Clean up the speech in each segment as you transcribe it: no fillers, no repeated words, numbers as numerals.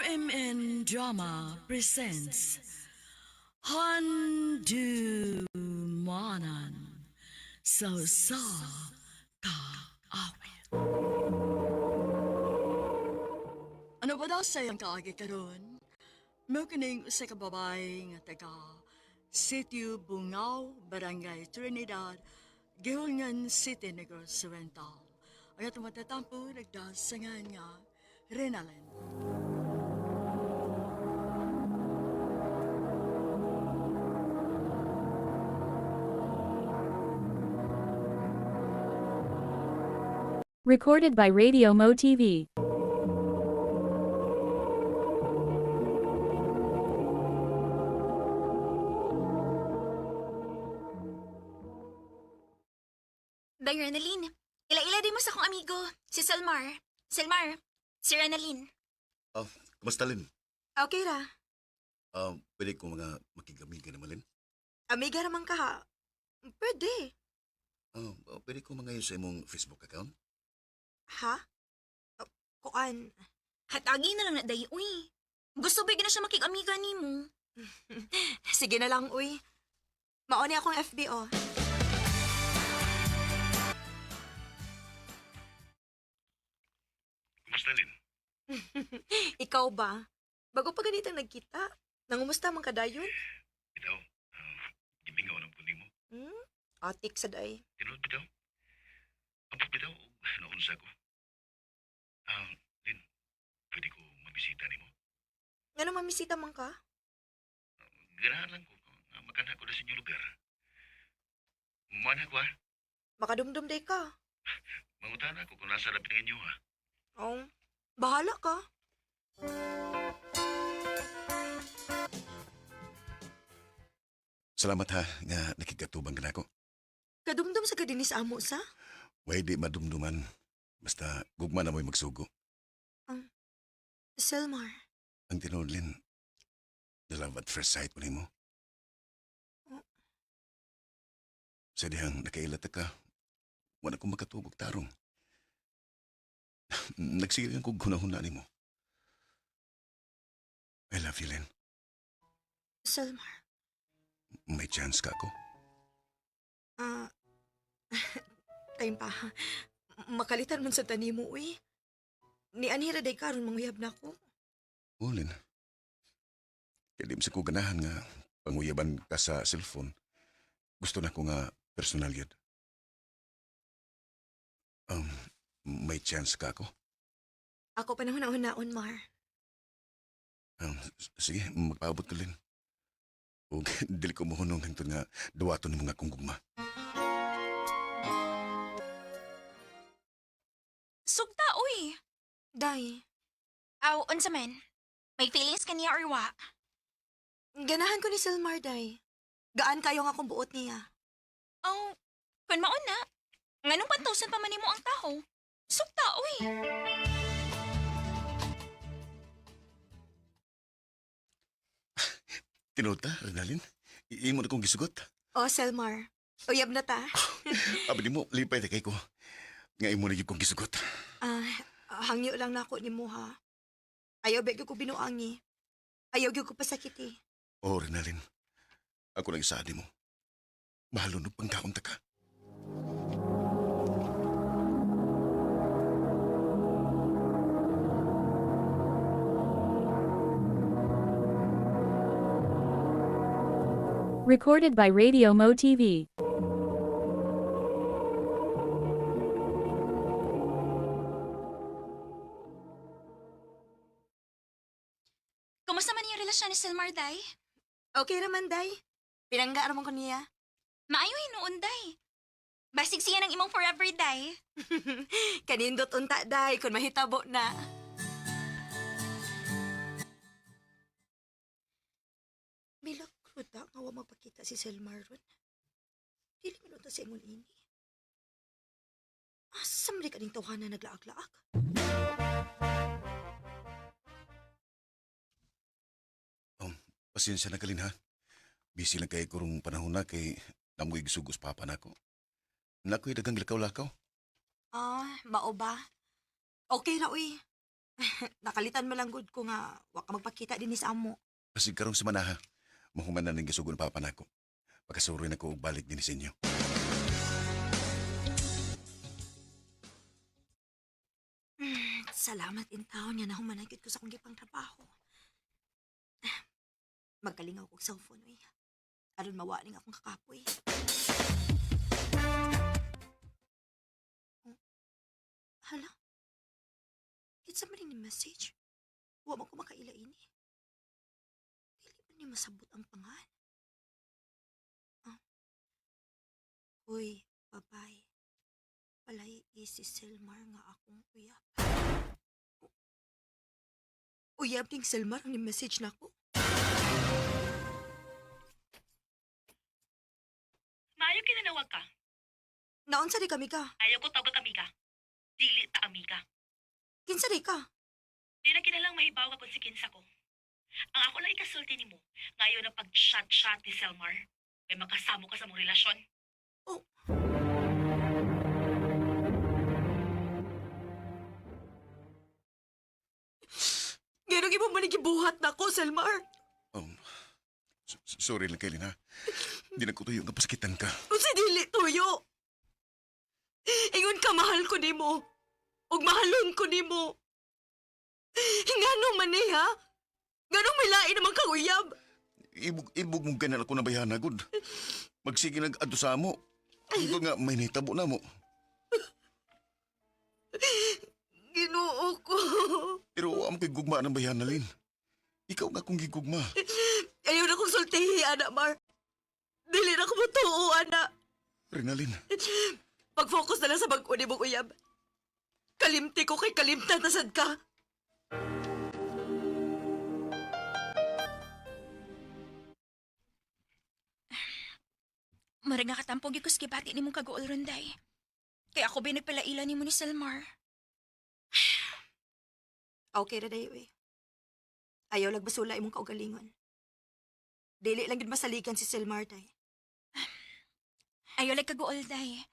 RMN Drama presents Handumanan sa ka awit. Ano ba daw sayang kaagi karon? Mo kining usa ka babae nga taga Sitio Bungaw, Barangay Trinidad, Gihongan City, Negros Oriental. Ang atong matatampo nagdasangan nga Renalyn. Recorded by Radio Mo TV. Day, Renalyn. Ila-ila din mo sa kong amigo, si Selmar. Selmar, si Renalyn. Kumusta, Lin? Okay ra. Pwede ko mga makigamigan naman, Lin? Amiga raman ka ha. Pwede. Pwede ko mga sa imong Facebook account? Ha? Kuan. Hatagi na lang na, Day, uy. Gusto ba na siya makig-amiga ni mo? Sige na lang, uy. Mauni akong FB, oh. Kumusta, Lin? Ikaw ba? Bago pa ganitang nagkita, nangumusta man ka dayon? Bitaw, gibingaw ng kundi mo. Atik sa day. Tinood bitaw? Abot bitaw, naunsa ko. Lin, pwede ko mabisita ni mo? Ano mamisita man ka? Ganahan lang ko, magkana ko na sa inyo lugar. Mana ko, ha? Makadumdum day ka. Mangutana ko kung nasa labi ng inyo, ha? Oh, bahala ka. Salamat, ha, nga nakikatubang ka na ako. Kadumdum sa kadinis amo sa? Way di madumduman. Basta gugma na mo'y magsugo. Selmar. Ang tinood, Lin, the love at first sight mo nimo. Sa dihang nakailata ka, wala kong makatubog tarong. Nagsigilan kong hunahuna ni mo. I love you, Lin. Selmar. May chance ka ako. Time pa. Makalitan man sa tanimo, uy. Ni anhira day karon manguyab na ko. Oo, Lin. Kaya di sa ko ganahan nga panguyaban ka sa cellphone. Gusto na ko nga personal yun. May chance ka ako. Ako pa nang hunaon, Mar. Sige, magpaabot ko, Lin. O dili ko mohunong hangtod nga duwaton ng mga kong gugma. Sugta, uy. Day. Aw, unsa man? May feelings ka niya or wa? Ganahan ko ni Selmar, day. Gaan kayo nga kung buot niya. Oh, kun maon na. Nganong pantusan pa man nimo ang taho? Sugta, uy. Tinota, Renalyn? Iimo na kong gisugot. Oh, Selmar. Uyab na ta. Abi di mo, lipay na kay ko. Nga imo na yung kong gisugot. Hangyo lang na ako ni mo, ha? Ayaw beg ko binuangi. Ayaw gyud ko pasakiti. Oo, Renalyn. Ako lang isa mo. Mahalo no pangkaon ta ka. Recorded by Radio Mo TV. Kumusta man yung relasyon ni Selmar, day? Okay naman, day. Pinangga naman ko niya. Maayo hinuon, day. Basig siya ng imong forever, day. Kanindot unta, day, kung mahitabo na. Bilak, kruda, nga wa magpakita si Selmar ron. Dili man unta sa ingon ini. Asa man ka ning tawhana naglaag-laag? Pasensya na kalin ha. Busy lang kay kurong panahon na kay namoy gisugos papa na ako. Nakoy dagang lakaw-lakaw. Mao ba? Okay ra, uy. Nakalitan mo lang gud ko nga wa ka magpakita din sa amo. Pasig karong semana ha. Mahuman na ning gisugon papa nako. Pagkasuroy na ko og balik din sa inyo. Salamat in taon nga nahumanagid ko sa akong gipang trabaho. Magkalingaw kong cellphone, uy. Aron mawaling akong kakapoy. Oh. Hala? Kitsa man rin yung message. Huwag mo ko makaila ini. Dili man niya masabot ang pangan. Ah. Uy, babay. Palay si Selmar nga akong uyab. Uyab ding Selmar ang message na ko. Maayo kinanawag ka. Naon sa di kami ka? Ayaw ko tawag ka, amiga. Dili ta, amiga. Kinsa di ka? Di na kinalang mahibaw ka kung si Kinsa ko. Ang ako lang ikasulti ni mo, ngayon na pag-shot-shot ni Selmar, may makasamo ka sa mong relasyon. Oh. Ganong imo manigibuhat na ko, Selmar. Sorry lang Kaylin ha. Di na ko tuyo nga pasakitan ka. Unsa dili tuyo? Ingon ka mahal ko nimo. Ug mahalon ko nimo. Ngano man ni ha? Ganong may lain naman kang uyab. Ibog mong ganyan ako nabayahan na, good. Magsige nag-adto sa amo. Hanggang nga may nahitabo na mo. Ginoo ko. Pero am ko'y gugma ng bayahan na, Lin. Ikaw nga kong gigugma. Ayaw na kong sultihi, anak Mar. Dili na ko matuo, anak. Renalyn, Pag-focus na lang sa bag-o ni mong uyab. Kalimti ko kay kalimtan na sad ka. Mara nga katampog yung kuskibati ni mong kaguol ronday. Kaya ako binagpalaila ni mo ni Selmar. Okay ra dayo eh. Ayaw lang basula imong kaugalingon. Dili lang gid masalikan si Selmar day. Ayaw lang kaguol day.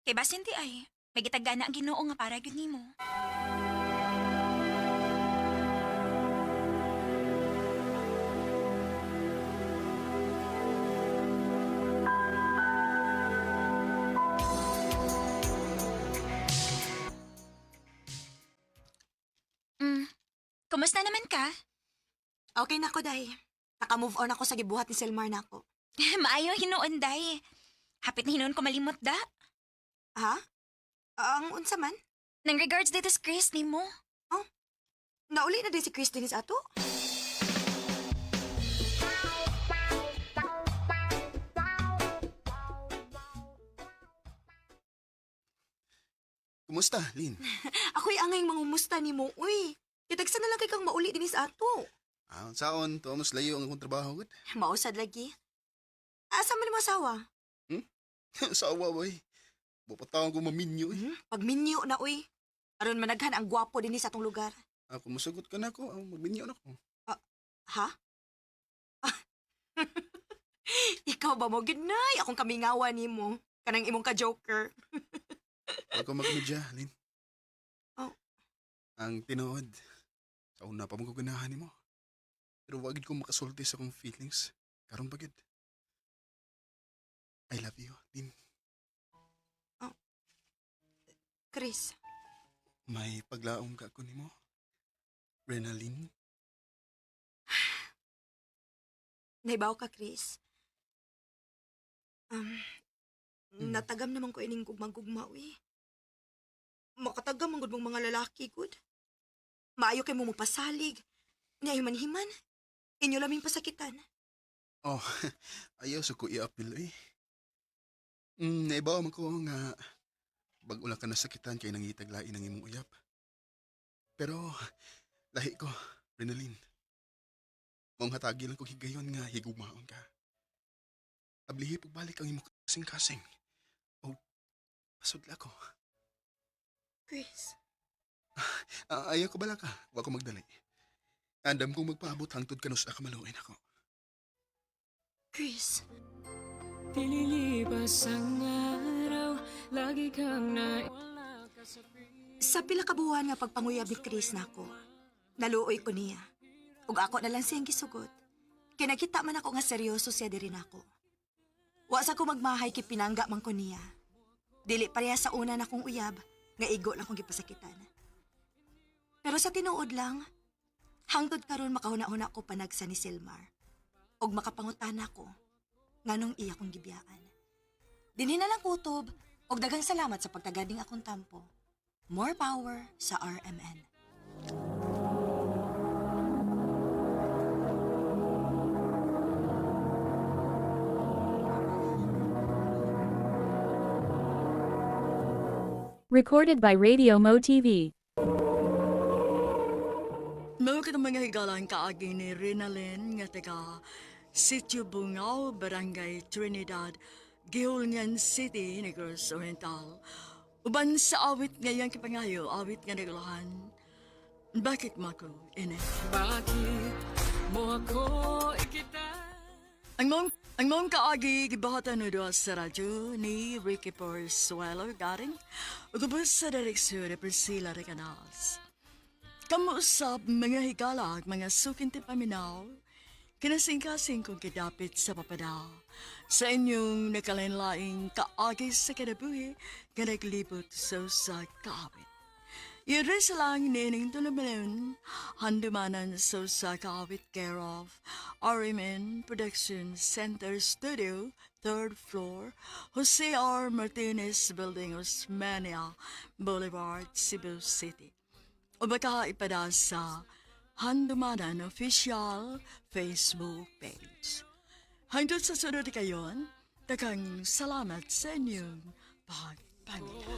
Kay basin ti ay, may gitagana ang Ginoo nga para gyud nimo. Kumusta naman ka? Okay na ako day. Naka-move on ako sa gibuhat ni Selmar na ako. Maayo hinuon day. Hapit na hinuon ko malimot da. Ha? Ang unsa man? Nang regards dito sa Chris ni mo. Nauli na din si Chris Dennis ato? kumusta, Lin? Ako'y angay mangumusta ni mo, uy. Kitagsa na lang kay kang mauli din sa ato. Saon, tuamos layo ang akong trabaho, good. Mausad lagi. Asa man mo asawa? Sawa, boy. Bupatawang ko maminyo, eh. Pag minyo na, uy. Aron managhan ang gwapo din sa atong lugar. Ako masugot ka na ako, magminyo na ako. Ha? Ikaw ba mo, ginay? Akong kamingawa ni mo. Kanang imong ka-joker. Huwag ko magmedya, Lin. Oh. Ang tinood, sa una pa mong kaganahan mo. Pero wagid ko makasulti sa akong feelings. Karon bagid. I love you, Lin. Chris, May paglaom ka ako nimo. Renalyn. naibaw ka, Chris. Natagam naman ko ining gugmang-gugma, uy. Makatagam ang gud mong mga lalaki, good. Maayo kay mo mapasalig. Niayman-himan. Inyo laming pasakitan. Oh, ayaw sa ko i-appeal, eh. Naibaw man ko nga bag-ula ka nasakitan kay nangitaglain ang imong uyap. Pero, lahi ko, Renalyn. Mong hatagi lang ko higayon nga higumaon ka. Ablihi pagbalik ang imong kasing-kasing. O, pasudla ko. Chris, Ayaw ko bala ka, wa ko magdali. Andam kong magpaabot hangtod kanus na kamaluin ako. Chris. Dililipas ang araw, lagi kang naiwala ka sa Sa pila ka buwan nga pagpanguyab ni Chris nako, naluoy ko niya. Ug ako na lang siyang gisugot. Kay nakita man ako nga seryoso siya diri nako. Wa sa ko magmahay kay pinangga man ko niya. Dili pareha sa una na kong uyab, nga igo lang kong gipasakitan. Pero sa tinuod lang, hangtod karon makahuna-huna ko panagsa ni Silmar. Og makapangutan ako, nganong iya kong gibiyaan. Dinhi na lang kutob, og daghang salamat sa pagtagading akong tampo. More power sa RMN. Recorded by Radio Mo TV. Mao ka mga higalang kaagi ni Rinalyn nga taga Sitio Bungaw, Barangay Trinidad, Gihulngan City, Negros Oriental. Uban sa awit ngayang kipangayo, awit nga nagulahan. Bakit mo ako, ine? Ang mong kaagi gibahatan no sa radyo ni Ricky Porzuelo garing ugubos sa direksyon ni Priscilla Recanas. Kamuusap mga higalag, mga sukinti paminaw, kinasing-kasing kong kidapit sa papada sa inyong nakalinlaing kaagi sa kinabuhi nga naglibot sa kaawit. Yuri lang nining tulumanon, handumanan sa kaawit care of RMN Production Center Studio, 3rd floor, Jose R. Martinez Building, Osmania Boulevard, Cebu City. O baka ipada sa Handumanan Official Facebook page. Hanggang sa sunod kayon, takang salamat sa inyong pagpangita.